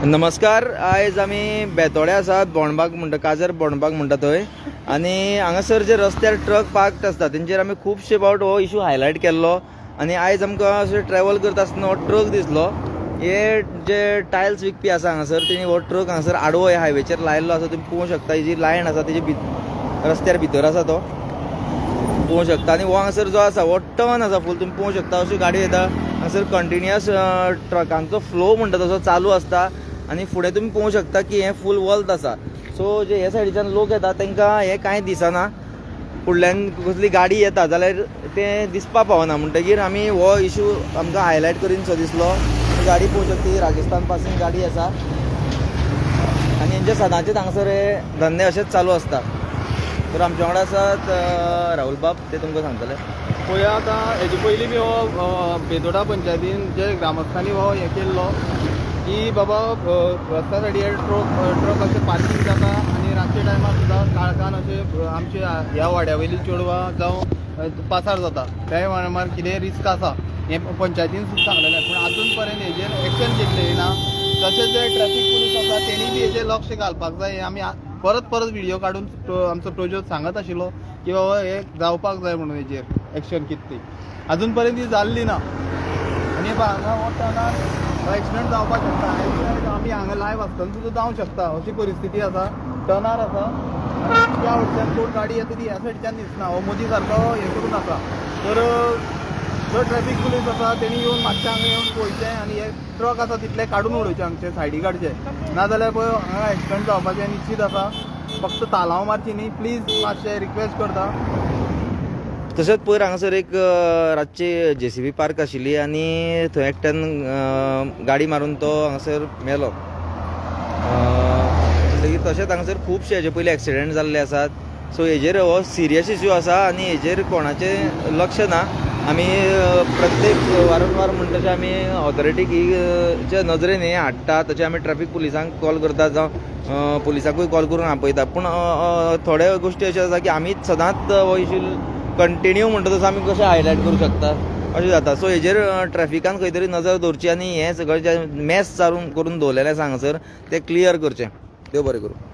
नमस्कार. आयज आमी बेतोड्या आसात, बोंडबाग म्हणटा, काजर बोंडबाग म्हणटा थंय. आनी हांगासर जे रस्त्यार ट्रक पार्क्ड आसता तेंचेर आमी खुबशे फावट हो इशू हायलायट केल्लो. आनी आयज आमकां अशें ट्रॅव्हल करता आसतना हो ट्रक दिसलो. हे जे टायल्स विकपी आसा हांगासर तेणी हो ट्रक हांगासर आडवो ह्या हायवेचेर लायल्लो आसा. तुमी पळोवंक शकता ही जी लायन आसा तेजी रस्त्यार भितर आसा तो पळोवंक शकता. आनी हो हांगासर जो आसा हो टर्न आसा फूल, तुमी पळोवंक शकता अश्यो गाडयो येता हांगासर. कंटिन्युअस ट्रकांचो फ्लो म्हणटा तसो चालू आसता. आनी फुडें तुमी पळोवंक शकता की हें फूल वल्त आसा. सो जे हे सायडीच्यान लोक येता तांकां हें कांय दिसना. फुडल्यान कसली गाडी येता जाल्यार तें दिसपा पावना. म्हणटकीर आमी हो इशू आमकां हायलायट करीनसो दिसलो. गाडी पळोवंक शकता ही राजस्थान पासून गाडी आसा. आनी हेंचे सदांचेच हांगासर हे धंदे अशेंच चालू आसता. तर आमच्या वांगडा आसात राहुल बाब, ते तुमकां सांगतले. पळया आतां हेजे पयलीं बी हो बेतोडा पंचायतीन जे ग्रामस्थांनी हो हें केल्लो की बाबा रस्त्या सायडीर ट्रक अशें पार्किंग जाता आनी रातच्या टायमार सुद्दां काळखान अशें आमचे ह्या वाड्या वयलीं चेडवां जावं पासार जाता. त्या मार कितें रिस्क आसा हें पंचायतीन सुद्दां सांगलेलें. पूण आजून पर्यंत हेजेर एक्शन घेतलें ना. तशेंच जे ट्रॅफीक पुलीस आसा तेणी बी हेजेर लक्ष घालपाक जाय. आमी परत व्हिडिओ काडून आमचो प्रोजेक्ट सांगत आशिल्लो की बाबा हें जावपाक जाय म्हणून हेजेर एक्शन कितें ती आजून पर्यंत ती जाल्ली ना. आनी हांगा हो टर्नार एक्सिडंट जावपाक शकता. आमी हांगा लायव्ह आसतना सुद्दां जावंक शकता अशी परिस्थिती आसा. टर्नार आसा आनी त्या वटेच्यान कोण गाडी येता ती ह्या सायडीच्यान दिसना. हो मदीं सारको हें करून आसा. तर जो ट्रॅफीक पुलीस आसा तेणी येवन मातशें हांगा येवन पळोवचें आनी हे ट्रक आसा तितले काडून उडोवचे हांगचे सायडी काडचे. नाजाल्यार पळय हांगा एक्सिडंट जावपाचें निश्चित आसा. फक्त तालांव मारची न्ही प्लीज, मातशें रिक्वेस्ट करता. तशेंच पयर हांगासर एक रातची JCB पार्क आशिल्ली आनी थंय एकट्यान गाडी मारून तो हांगासर मेलो. तशेंच हांगासर खुबशे हेजे पयलीं एक्सिडंट जाल्ले आसात. सो हेजेर हो सिरियस इश्यू आसा आनी हेजेर कोणाचें लक्ष ना. आमी प्रत्येक वारंवार म्हणटा तशें आमी ऑथॉरिटीक च्या नजरेन हें हाडटा. तशें आमी ट्रॅफीक पुलिसांक कॉल करता जावं पुलिसांकूय कॉल करून आपयता. पूण थोड्या गोश्टी अश्यो आसा की आमीच सदांच हो इश्यू कंटिन्यू म्हणटा तसो आमी कशें हायलायट करूं शकता अशें जाता. सो हेजेर ट्रॅफिकान खंय तरी नजर दवरची आनी हें सगळें जें मॅस चालू करून दवरलेलें आसा हांगासर तें क्लियर करचें. देव बरें करूं.